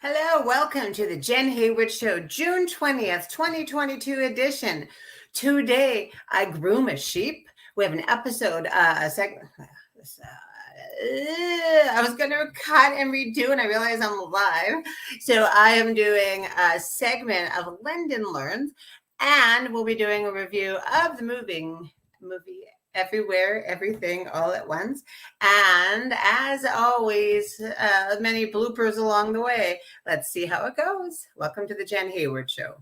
Hello, welcome to the Jenn Hayward Show, June 20th, 2022 edition. Today, I groom a sheep. We have an episode, a segment. I was going to cut and redo, and I realized I'm live. So I am doing a segment of Linden Learns, and we'll be doing a review of the movie Everywhere, Everything, All at Once. And as always, many bloopers along the way. Let's see how it goes. Welcome to the Jenn Hayward Show.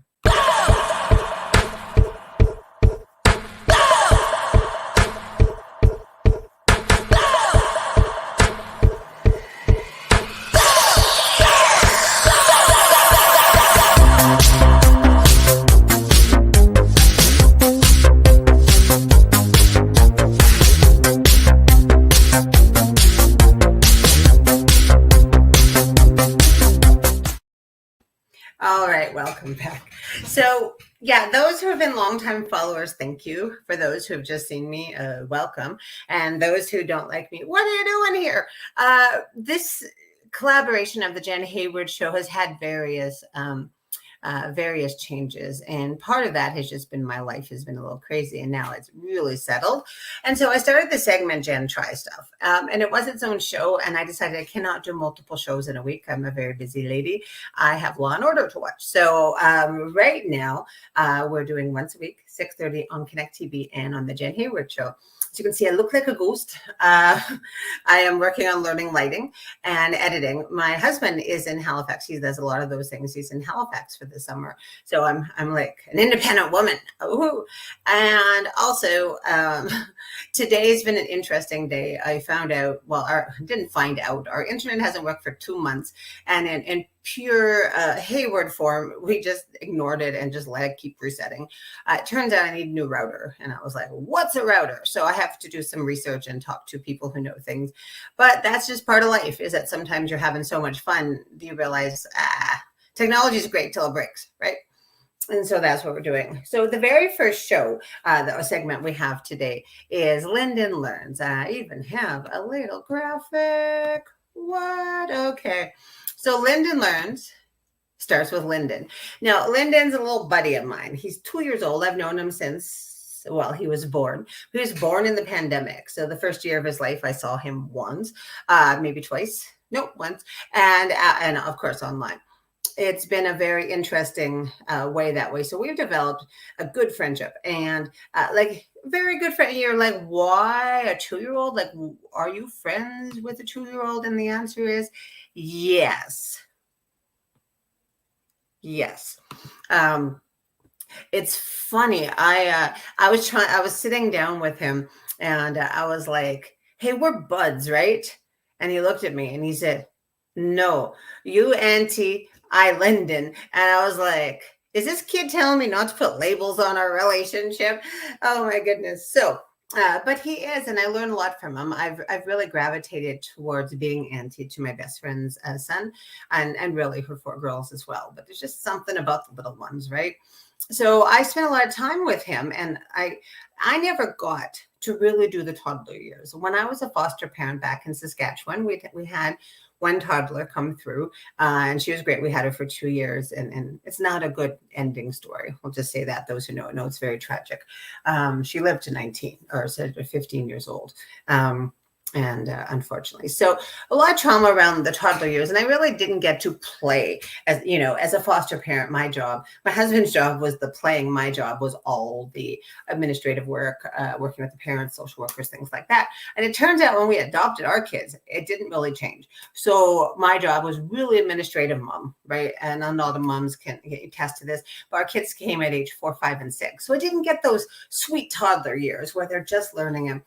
All right, welcome back. So, yeah, those who have been longtime followers, thank you. For those who have just seen me, welcome. And those who don't like me, what are you doing here? This collaboration of the Jenn Hayward Show has had various changes, and part of that has just been my life has been a little crazy, and now it's really settled. And so I started the segment Jenn Tries Stuff, and it was its own show, and I decided I cannot do multiple shows in a week. I'm a very busy lady. I have Law and Order to watch. So right now we're doing once a week, 6:30 on Connect TV and on the Jenn Hayward Show. So you can see I look like a ghost. I am working on learning lighting and editing. My husband is in Halifax. He does a lot of those things. He's in Halifax for the summer. So I'm like an independent woman. Ooh. And also today's been an interesting day. I found out, didn't find out, our internet hasn't worked for 2 months. And in pure Hayward form, we just ignored it and just let it keep resetting. It turns out I need a new router. And I was like, what's a router? So I have to do some research and talk to people who know things. But that's just part of life, is that sometimes you're having so much fun, you realize, technology is great till it breaks, right? And so that's what we're doing. So the very first show, the segment we have today is Linden Learns. I even have a little graphic. What? Okay. So Linden Learns starts with Linden. Now, Linden's a little buddy of mine. He's 2 years old. I've known him since, he was born. He was born in the pandemic. So the first year of his life, I saw him once, maybe twice. Nope, once. And of course, online. It's been a very interesting way that way. So we've developed a good friendship, and very good friend. You're like, why a 2-year-old? Like, are you friends with a 2-year-old? And the answer is yes. Yes. It's funny. I was sitting down with him, and I was like, hey, we're buds, right? And he looked at me and he said, no, you Auntie, I Linden. And I was like, is this kid telling me not to put labels on our relationship? Oh my goodness. So, but he is, and I learned a lot from him. I've really gravitated towards being auntie to my best friend's son, and really her 4 girls as well. But there's just something about the little ones, right? So I spent a lot of time with him, and I never got to really do the toddler years. When I was a foster parent back in Saskatchewan, we had one toddler come through, and she was great. We had her for 2 years, and it's not a good ending story. We'll just say that. Those who know it's very tragic. She lived to 19 or 15 years old. And unfortunately, so a lot of trauma around the toddler years, and I really didn't get to play as a foster parent. My husband's job was the playing. My job was all the administrative work, working with the parents, social workers, things like that. And it turns out when we adopted our kids, it didn't really change. So my job was really administrative mom, right? And a lot of moms can attest to this, but our kids came at age 4, 5, and 6. So I didn't get those sweet toddler years where they're just learning them.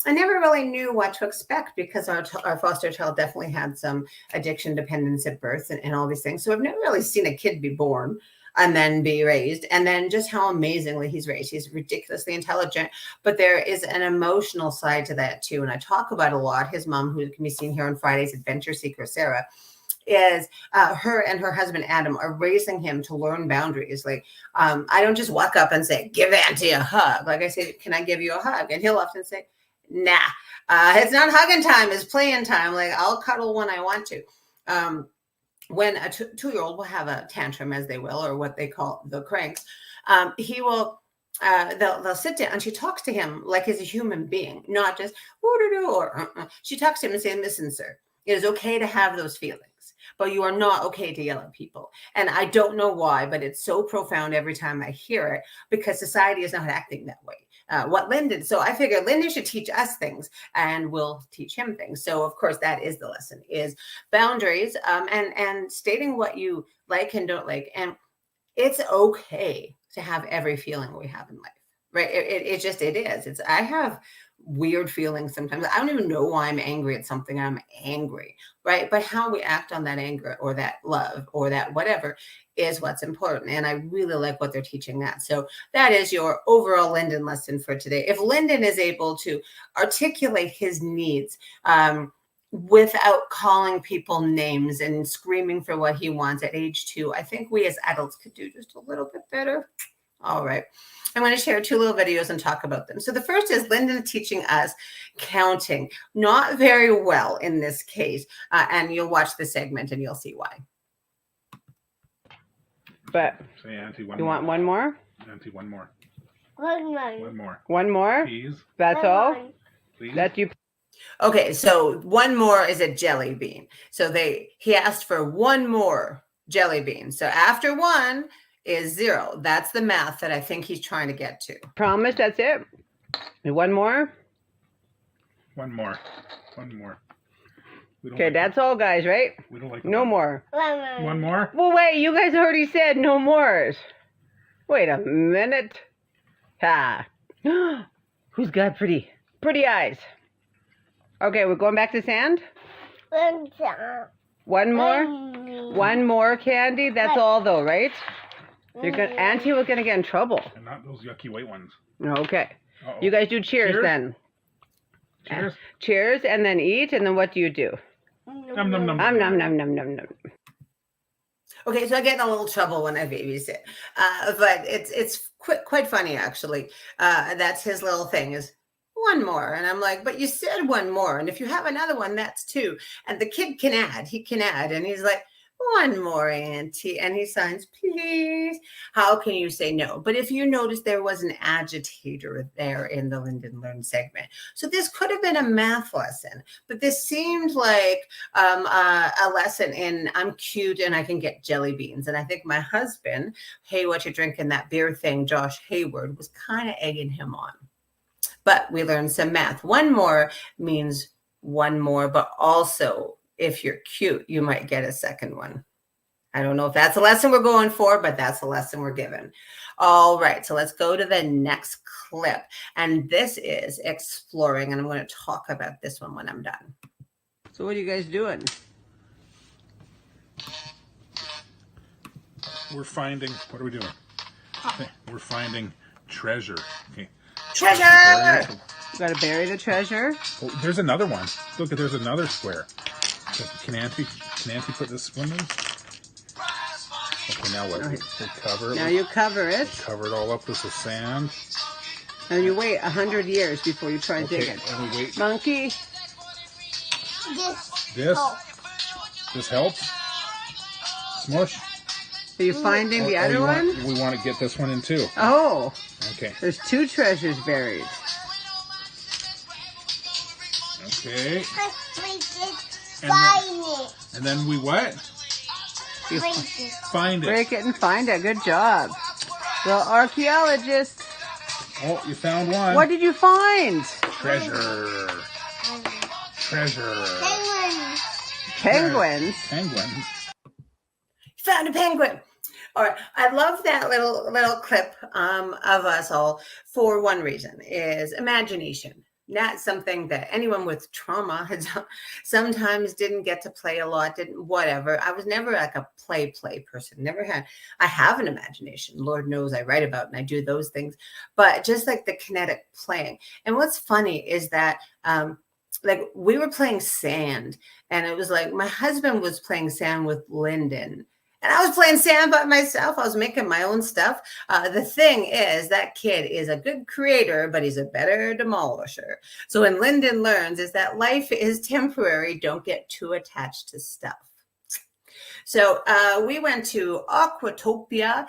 I never really knew what to expect, because our foster child definitely had some addiction dependence at birth and all these things. So I've never really seen a kid be born and then be raised, and then just how amazingly he's raised. He's ridiculously intelligent, but there is an emotional side to that too. And I talk about a lot. His mom, who can be seen here on Fridays, Adventure Seeker Sarah, is her and her husband Adam are raising him to learn boundaries. Like, I don't just walk up and say, give Auntie a hug. Like I say, can I give you a hug? And he'll often say, nah, it's not hugging time, it's playing time. Like, I'll cuddle when I want to. when a two-year-old will have a tantrum, as they will, or what they call the cranks, he will. They'll sit down and she talks to him like he's a human being, not just or she talks to him and saying, "Listen, sir, it is okay to have those feelings, but you are not okay to yell at people." And I don't know why, but it's so profound every time I hear it, because society is not acting that way. So I figured Linden should teach us things and we'll teach him things. So of course that is the lesson, is boundaries, and stating what you like and don't like. And it's okay to have every feeling we have in life, right? It is. I have weird feelings sometimes. I don't even know why I'm angry at something. I'm angry, right? But how we act on that anger or that love or that whatever is what's important. And I really like what they're teaching that. So that is your overall Linden lesson for today. If Linden is able to articulate his needs, without calling people names and screaming for what he wants at age 2, I think we as adults could do just a little bit better. All right. I'm going to share 2 little videos and talk about them. So the first is Linden teaching us counting. Not very well in this case. And you'll watch the segment and you'll see why. But say, Auntie, one you more. want one more? Auntie, one more. One more. One more? Please. That's all? Please. That you Okay, so one more is a jelly bean. So he asked for one more jelly bean. So after 1 is 0. That's the math that I think he's trying to get to. promise that's it? And one more? One more. We don't Okay, like that's all, guys, right? We don't like No more. One more? Well, wait, you guys already said no more. Wait a minute. Ha. Who's got pretty eyes? Okay, we're going back to sand? One more? One more, Candy? That's all, though, right? Auntie was going to get in trouble. And not those yucky white ones. Okay. Uh-oh. You guys do cheers then. Cheers. Cheers, and then eat, and then what do you do? Nom, nom, nom. Nom, nom, nom, nom, nom, nom. Okay, so I get in a little trouble when I babysit, but it's quite funny, actually. That's his little thing, is one more. And I'm like, but you said one more. And if you have another one, that's 2. And the kid can add. He can add. And he's like, one more, Auntie. And he signs, please. How can you say no? But if you notice, there was an agitator there in the Linden Learns segment. So this could have been a math lesson, but this seemed like a lesson in I'm cute and I can get jelly beans. And I think my husband, hey, what you drinking, that beer thing, Josh Hayward, was kind of egging him on. But we learned some math. One more means one more, but also if you're cute, you might get a second one. I don't know if that's a lesson we're going for, but that's a lesson we're given. All right, so let's go to the next clip. And this is exploring, and I'm going to talk about this one when I'm done. So what are you guys doing? We're finding, what are we doing? Okay, we're finding treasure. Okay. Treasure! You got to bury the treasure. Oh, there's another one. Look, there's another square. Can Auntie put this one in? Okay, now what? Okay. We'll cover it. Now you cover it, Cover it all up with the sand. and you wait 100 years before you try to dig it. And we wait. Monkey, This helps? Smush? are you finding the other one? We want to get this one in too. Oh, Okay. there's 2 treasures buried. Okay. Find it. And then we what? You Find it. break it and find it. Good job. The archaeologist. Oh, you found one. What did you find? Treasure. Treasure. Penguins. Penguins. Found a penguin. All right. I love that little clip of us all for one reason, is imagination. Not something that anyone with trauma has sometimes didn't get to play a lot, didn't whatever. I was never like a play person. Never had. I have an imagination. Lord knows I write about and I do those things. But just like the kinetic playing. And what's funny is that like we were playing sand, and it was like my husband was playing sand with Linden. And I was playing sand by myself. I was making my own stuff. The thing is, that kid is a good creator, but he's a better demolisher. So in Linden Learns is that life is temporary. Don't get too attached to stuff. So we went to Aquatopia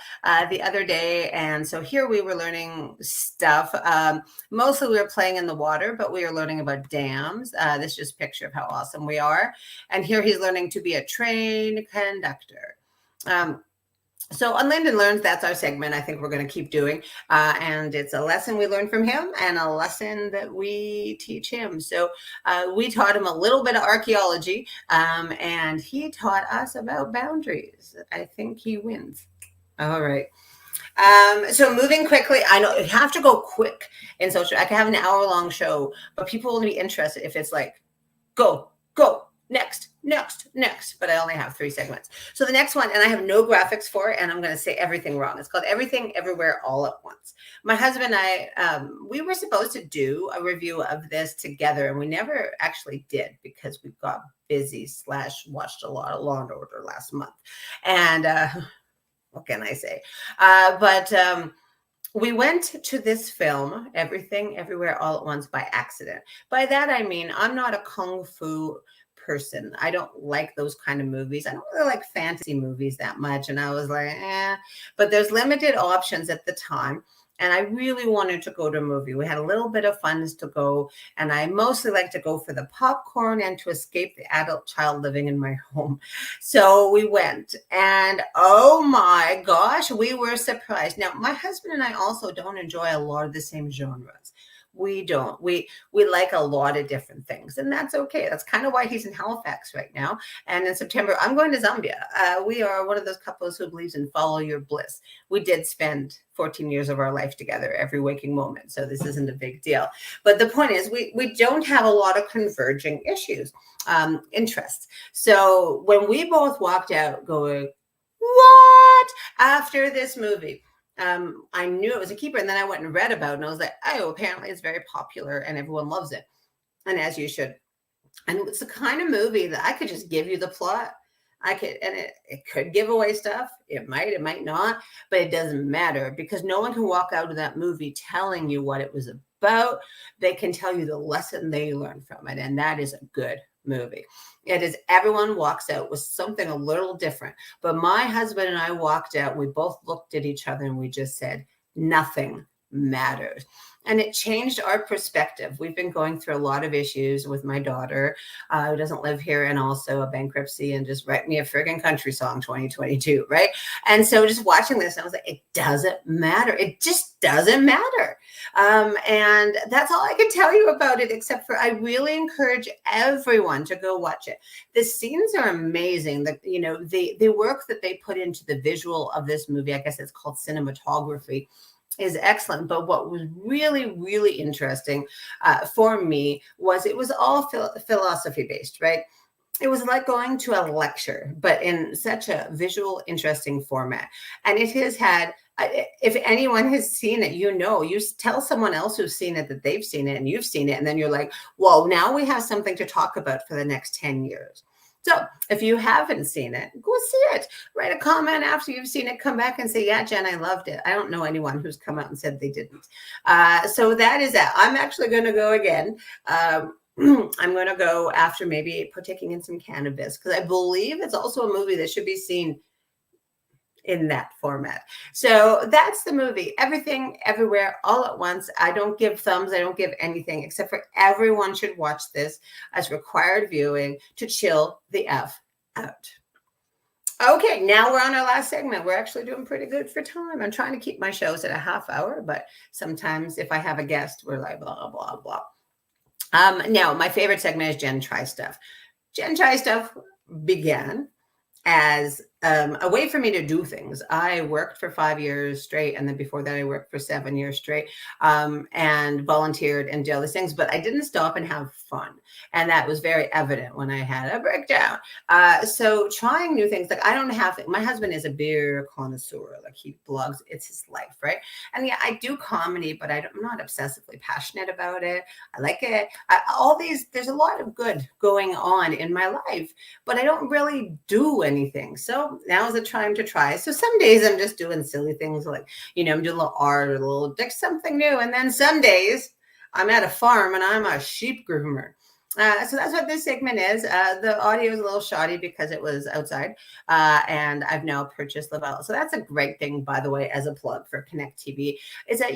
the other day. And so here we were learning stuff. Mostly we were playing in the water, but we were learning about dams. This is just a picture of how awesome we are. And here he's learning to be a train conductor. So on Linden Learns, that's our segment I think we're going to keep doing. And it's a lesson we learn from him and a lesson that we teach him. So we taught him a little bit of archaeology, and he taught us about boundaries. I think he wins. All right. So moving quickly, I know you have to go quick in social. I can have an hour-long show, but people will be interested if it's like, go, next, but I only have 3 segments. So the next one, and I have no graphics for it, and I'm going to say everything wrong. It's called Everything Everywhere All at Once. My husband and I, we were supposed to do a review of this together, and we never actually did because we got busy / watched a lot of Law and Order last month. And what can I say? But we went to this film, Everything Everywhere All at Once, by accident. By that, I mean, I'm not a kung fu person. I don't like those kind of movies. I don't really like fantasy movies that much. And I was like, but there's limited options at the time. And I really wanted to go to a movie. We had a little bit of funds to go. And I mostly like to go for the popcorn and to escape the adult child living in my home. So we went. And oh my gosh, we were surprised. Now, my husband and I also don't enjoy a lot of the same genres. We don't. We like a lot of different things, and that's okay. That's kind of why he's in Halifax right now. And in September, I'm going to Zambia. We are one of those couples who believes in follow your bliss. We did spend 14 years of our life together, every waking moment. So this isn't a big deal. But the point is, we don't have a lot of converging issues, interests. So when we both walked out going, what? After this movie, I knew it was a keeper, and then I went and read about it, and I was like, oh, apparently it's very popular and everyone loves it, and as you should. And it's the kind of movie that I could just give you the plot. I could, and it could give away stuff. It might not, but it doesn't matter because no one can walk out of that movie telling you what it was about. They can tell you the lesson they learned from it, and that is a good movie. It is, everyone walks out with something a little different. But my husband and I walked out, we both looked at each other and we just said, nothing matters. And it changed our perspective. We've been going through a lot of issues with my daughter who doesn't live here, and also a bankruptcy, and just write me a friggin' country song 2022, right? And so just watching this, I was like, it doesn't matter. It just doesn't matter. And that's all I can tell you about it, except for I really encourage everyone to go watch it. The scenes are amazing. The work that they put into the visual of this movie, I guess it's called cinematography, is excellent. But what was really, really interesting for me was it was all philosophy based, right? It was like going to a lecture, but in such a visual, interesting format. And it has had, if anyone has seen it, you tell someone else who's seen it that they've seen it and you've seen it. And then you're like, well, now we have something to talk about for the next 10 years. So if you haven't seen it, go see it. Write a comment after you've seen it. Come back and say, yeah, Jen, I loved it. I don't know anyone who's come out and said they didn't. So that is that. I'm actually going to go again. I'm going to go after maybe partaking in some cannabis, because I believe it's also a movie that should be seen in that format. So that's the movie, Everything Everywhere All at Once. I don't give thumbs. I don't give anything, except for everyone should watch this as required viewing to chill the F out. Okay, now we're on our last segment. We're actually doing pretty good for time. I'm trying to keep my shows at a half hour, but sometimes if I have a guest, we're like, blah, blah, blah. Now, my favorite segment is Jenn Tries Stuff. Jenn Tries Stuff began as a way for me to do things. I worked for 5 years straight, and then before that I worked for 7 years straight, and volunteered and did all these things, but I didn't stop and have fun. And that was very evident when I had a breakdown. So trying new things, like I don't have, my husband is a beer connoisseur, like he blogs, it's his life, right? And yeah, I do comedy, but I'm not obsessively passionate about it. I like it. There's a lot of good going on in my life, but I don't really do anything. So now's the time to try. So some days I'm just doing silly things like, I'm doing a little art or a little something new. And then some days I'm at a farm and I'm a sheep groomer. So that's what this segment is. The audio is a little shoddy because it was outside, and I've now purchased Lavelle. So that's a great thing, by the way, as a plug for Connect TV, is that,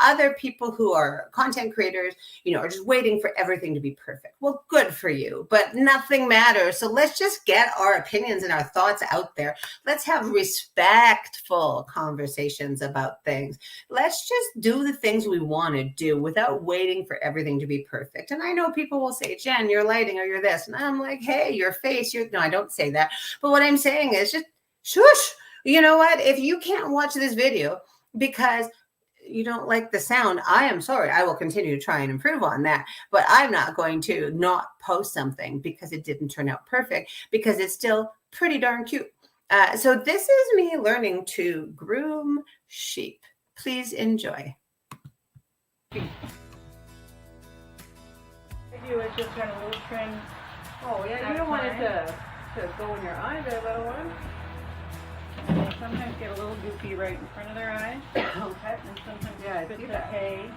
other people who are content creators, are just waiting for everything to be perfect. Well, good for you, but nothing matters. So let's just get our opinions and our thoughts out there. Let's have respectful conversations about things. Let's just do the things we want to do without waiting for everything to be perfect. And I know people will say, Jenn, you're lighting or you're this. And I'm like, hey, your face, no, I don't say that. But what I'm saying is just shush. You know what? If you can't watch this video because you don't like the sound, I am sorry. I will continue to try and improve on that. But I'm not going to not post something because it didn't turn out perfect, because it's still pretty darn cute. So this is me learning to groom sheep. Please enjoy. Do is just kind of a little trim. Oh yeah, you don't want it to go in your eye there, little one. And they sometimes get a little goofy right in front of their eyes. Okay. And sometimes Yeah, bits I see of that. hay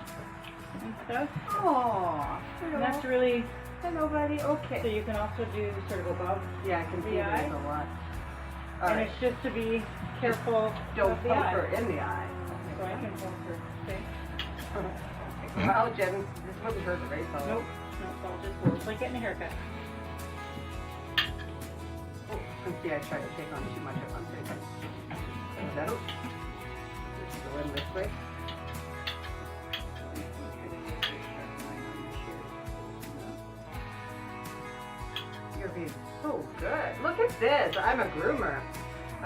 and stuff. Oh, And that's really, hello, buddy. so Okay. you can also do sort of above. Yeah, I can see The eye? this a lot. All And right. it's just to be careful Don't of the poke eye. her in the eye. So I can poke her face. Well, Jen, this wouldn't hurt the race. Nope. No, it's all just work. It's like getting a haircut. Oh, and see, I tried to take on too much at once. Is that okay? Just go in this way. You're being so good. Look at this. I'm a groomer.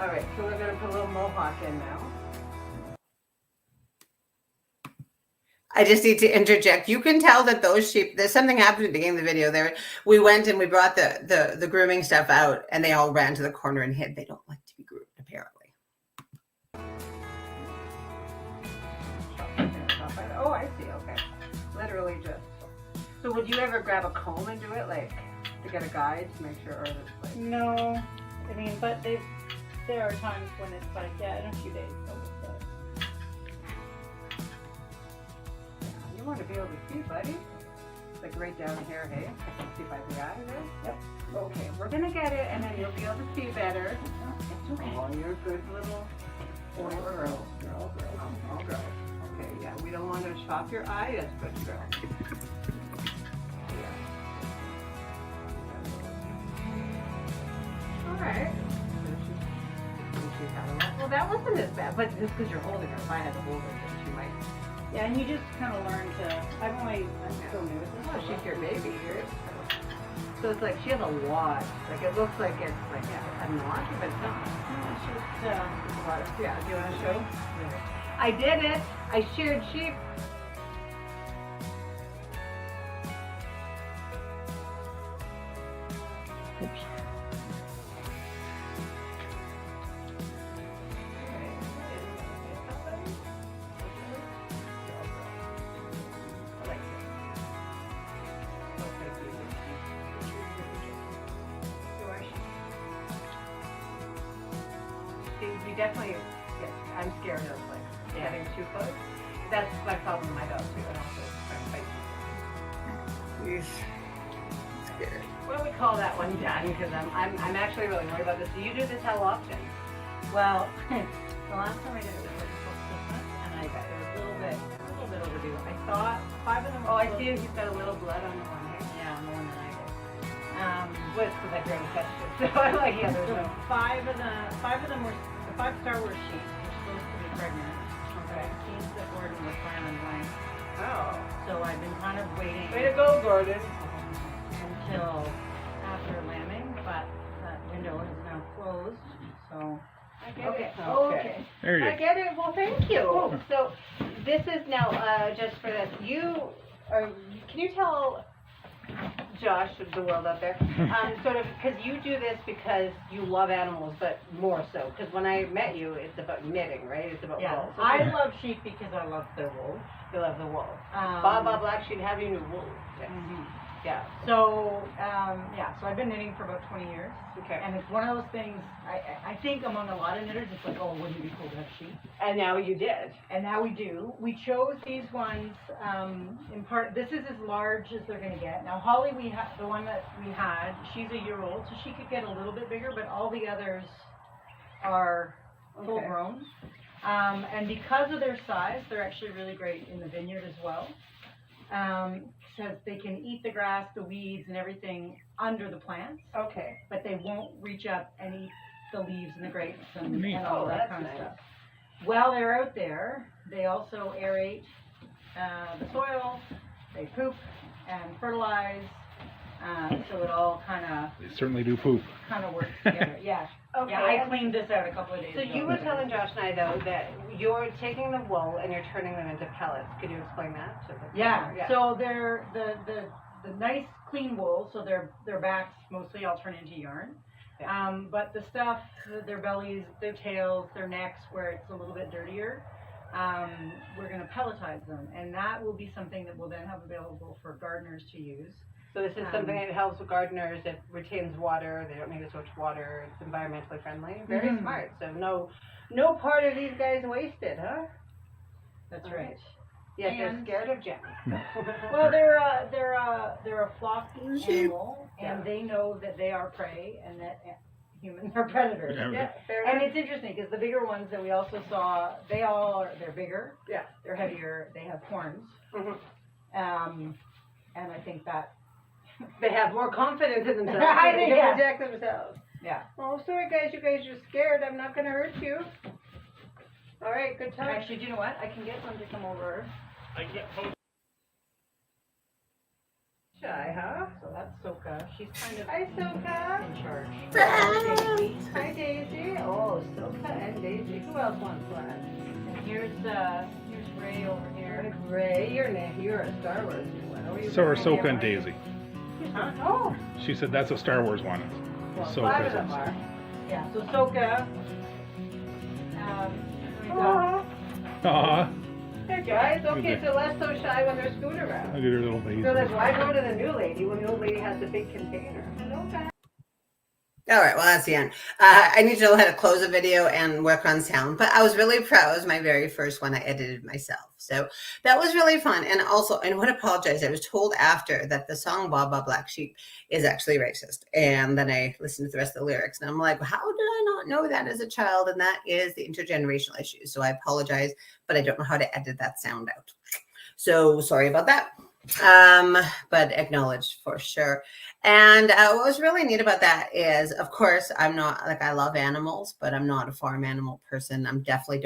All right, so we're going to put a little mohawk in now. I just need to interject. You can tell that those sheep, there's something happened at the beginning of the video there. We went and we brought the grooming stuff out and they all ran to the corner and hid. They don't like to be groomed, apparently. Oh, I see. Okay. Literally just. So would you ever grab a comb and do it, like, to get a guide to make sure, or it's like... No. I mean, but there are times when it's like, yeah, in a few days. You want to be able to see, buddy. It's like right down here, hey? I can see by the eye there. Yep. Okay, we're going to get it, and then you'll be able to see better. It's okay. Oh, you're a good little boy or girl. Girl. Oh, girl. Okay, yeah. We don't want to chop your eye. That's good, girl. Yeah. All right. Well, that wasn't as bad, but just because you're holding her. If I had to hold her, then she might... Yeah, and you just kind of learn to. I'm still new at this. Oh, she's your baby here. So it's like she has a lot. Like it looks like it's like a knot, but it's not. No, it's just, Yeah, do you want to show? Yeah. I did it. I sheared sheep. Oops. You definitely get, I'm scared of like getting too close. That's my problem with my dog too, and also trying to fight people. Scared. What do we call that one done? Because I'm actually really worried about this. Do you do this how often? well, the last time I did it was like before Christmas, and I got it was a little bit overdue. I thought 5 of them. Oh, I see he's got a little blood on the one here. Yeah, more than I did. Well, it's because I barely touched it. So I'm like, yeah, there's So no. 5 of them were the 5 Star Wars sheep were supposed to be pregnant. Okay. Teens that Gordon was filing blank. Oh. So I've been kind of waiting Way to go, Gordon. until after lambing, but that window is now closed. So I get okay. it. Okay. There you I go. get it. Well, thank you. So this is now just for this. Can you tell Josh of the world out there, sort of, because you do this because you love animals, but more so because when I met you, it's about knitting, right? It's about Yeah, wool. So I love sheep because I love their wool. you love the wool. Um, Baba Black Sheep, have you new wool? Yeah. mhm. Yeah. So so I've been knitting for about 20 years. Okay. And it's one of those things. I think among a lot of knitters, it's like, oh, wouldn't it be cool to have sheep? And now you did. And now we do. We chose these ones in part. This is as large as they're going to get. Now Holly, the one that we had, she's a year old, so she could get a little bit bigger, but all the others are full grown. And because of their size, they're actually really great in the vineyard as well. Because they can eat the grass, the weeds, and everything under the plants. Okay. But they won't reach up and eat the leaves and the grapes and Neat. all that kind of stuff. While they're out there, they also aerate the soil, they poop and fertilize, so it all kind They certainly do poop. of works together. Yeah. Okay. Yeah, I cleaned this out a couple of days So ago. you were telling Josh and I, though, that you're taking the wool and you're turning them into pellets. Could you explain that? To the Yeah. So they're the nice clean wool, so their backs mostly I'll turn into yarn. Yeah. But the stuff, their bellies, their tails, their necks, where it's a little bit dirtier, we're going to pelletize them, and that will be something that we'll then have available for gardeners to use. So this is something that helps with gardeners. It retains water. They don't need as much water. It's environmentally friendly. Very smart. So no part of these guys wasted, huh? That's All right. Yes, they're And- scared of Jenn. Well, they're a flock animal, and they know that they are prey and that humans are predators. Yeah. Fair And enough. it's interesting because the bigger ones that we also saw, they're bigger. Yeah. They're heavier. They have horns. Mhm. And I think that. They have more confidence in themselves. I They think, can yeah. protect themselves. Yeah. Oh, sorry, guys. You guys are scared. I'm not going to hurt you. All right. Good talk. Actually, do you know what? I can get them to come over. Shy, huh? So that's Soka. She's kind of Hi, Soka. in charge. Hi, Daisy. Oh, Soka and Daisy. Who else wants one? And here's Ray over here. Ray, you're a Star Wars one. Oh, you So are got Soka Ray? and Daisy. Huh? Oh, She said that's a Star Wars one. well, Soka 5 of is them also- are. Yeah. So Soka. We've got Aw. Aw, Hey, guys. Look Okay, at so less so shy when they're scooting around. look at her little baby. So then why go to the new lady when the old lady has the big container? Hello, guys. All right, well, that's the end. I need to know how to close a video and work on sound, but I was really proud. It was my very first one I edited myself. So that was really fun. And also, I want to apologize. I was told after that the song Baa Baa Black Sheep is actually racist. And then I listened to the rest of the lyrics and I'm like, how did I not know that as a child? And that is the intergenerational issue. So I apologize, but I don't know how to edit that sound out. So sorry about that. But acknowledged for sure. And what was really neat about that is, of course, I'm not like, I love animals, but I'm not a farm animal person. I'm definitely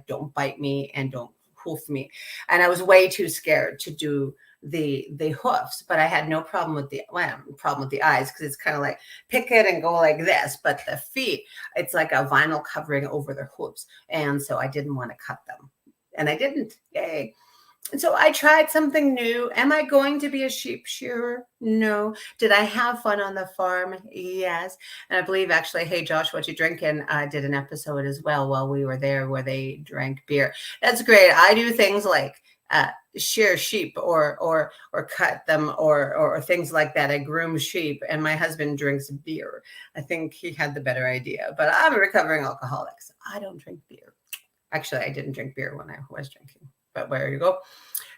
don't bite me and don't hoof me. And I was way too scared to do the hoofs, but I had no problem with the eyes, because it's kind of like pick it and go like this. But the feet, it's like a vinyl covering over their hooves. And so I didn't want to cut them. And I didn't. Yay. And so I tried something new. Am I going to be a sheep shearer? No. Did I have fun on the farm? Yes. And I believe actually, Hey Josh, What You Drinking did an episode as well while we were there where they drank beer. That's great. I do things like shear sheep or cut them or things like that. I groom sheep, and my husband drinks beer. I think he had the better idea, but I'm a recovering alcoholic, so I don't drink beer. Actually, I didn't drink beer when I was drinking. But where you go.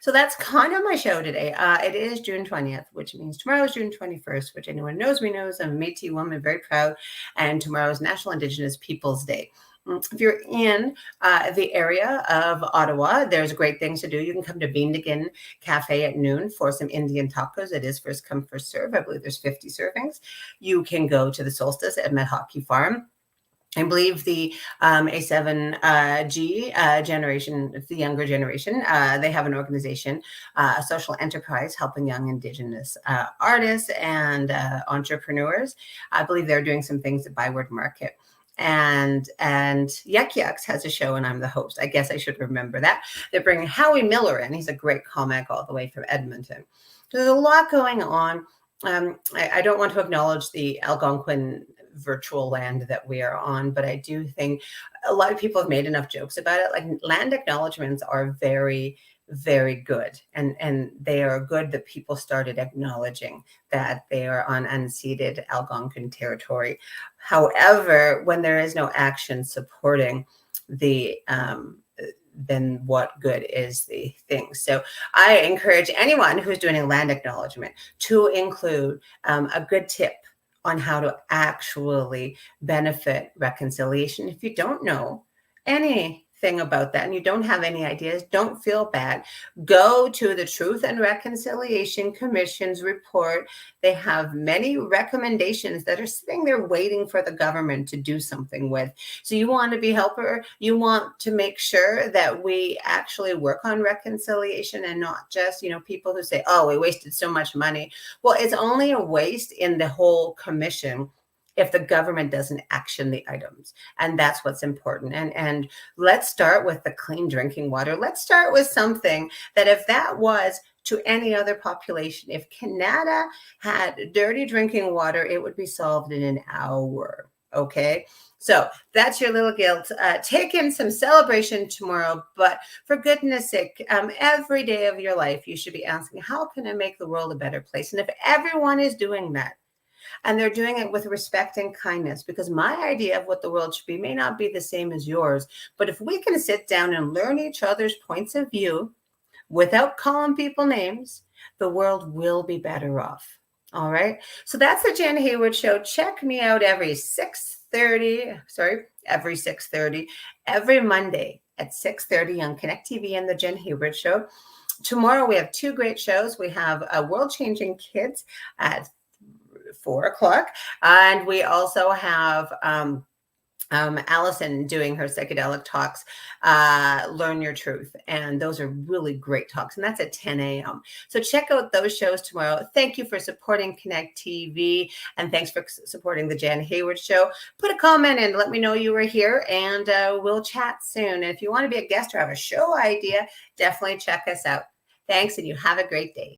So that's kind of my show today. It is June 20th, which means tomorrow is June 21st, which anyone knows me knows. I'm a Métis woman, very proud. And tomorrow is National Indigenous Peoples Day. If you're in the area of Ottawa, there's great things to do. You can come to Beandigan Cafe at noon for some Indian tacos. It is first come, first serve. I believe there's 50 servings. You can go to the Solstice at Medhockey Farm. I believe the A7G generation, the younger generation, they have an organization, a social enterprise helping young Indigenous artists and entrepreneurs. I believe they're doing some things at Byward Market. And Yuck Yucks has a show, and I'm the host. I guess I should remember that. They're bringing Howie Miller in. He's a great comic all the way from Edmonton. There's a lot going on. I don't want to acknowledge the Algonquin virtual land that we are on, but I do think a lot of people have made enough jokes about it. Like, land acknowledgements are very, very good. And they are good that people started acknowledging that they are on unceded Algonquin territory. However, when there is no action supporting the then what good is the thing? So I encourage anyone who's doing a land acknowledgement to include a good tip on how to actually benefit reconciliation. If you don't know anything about that and you don't have any ideas, don't feel bad. Go to the Truth and Reconciliation Commission's report. They have many recommendations that are sitting there waiting for the government to do something with. So you want to be a helper. You want to make sure that we actually work on reconciliation and not just, people who say, oh, we wasted so much money. Well, it's only a waste in the whole commission if the government doesn't action the items. And that's what's important. And let's start with the clean drinking water. Let's start with something that if that was to any other population, if Canada had dirty drinking water, it would be solved in an hour. Okay. So that's your little guilt. Take in some celebration tomorrow, but for goodness sake, every day of your life, you should be asking, how can I make the world a better place? And if everyone is doing that, and they're doing it with respect and kindness, because my idea of what the world should be may not be the same as yours. But if we can sit down and learn each other's points of view without calling people names, the world will be better off. All right. So that's the Jenn Hayward Show. Check me out every 6:30, every Monday at 6:30 on Connect TV and the Jenn Hayward Show. Tomorrow we have two great shows. We have World Changing Kids at 4:00, and we also have Allison doing her psychedelic talks, Learn Your Truth, and those are really great talks, and that's at 10 a.m. So check out those shows tomorrow. Thank you for supporting Connect TV, and thanks for supporting the Jenn Hayward Show. Put a comment in, let me know you were here, and we'll chat soon. And if you want to be a guest or have a show idea, definitely check us out. Thanks, and you have a great day.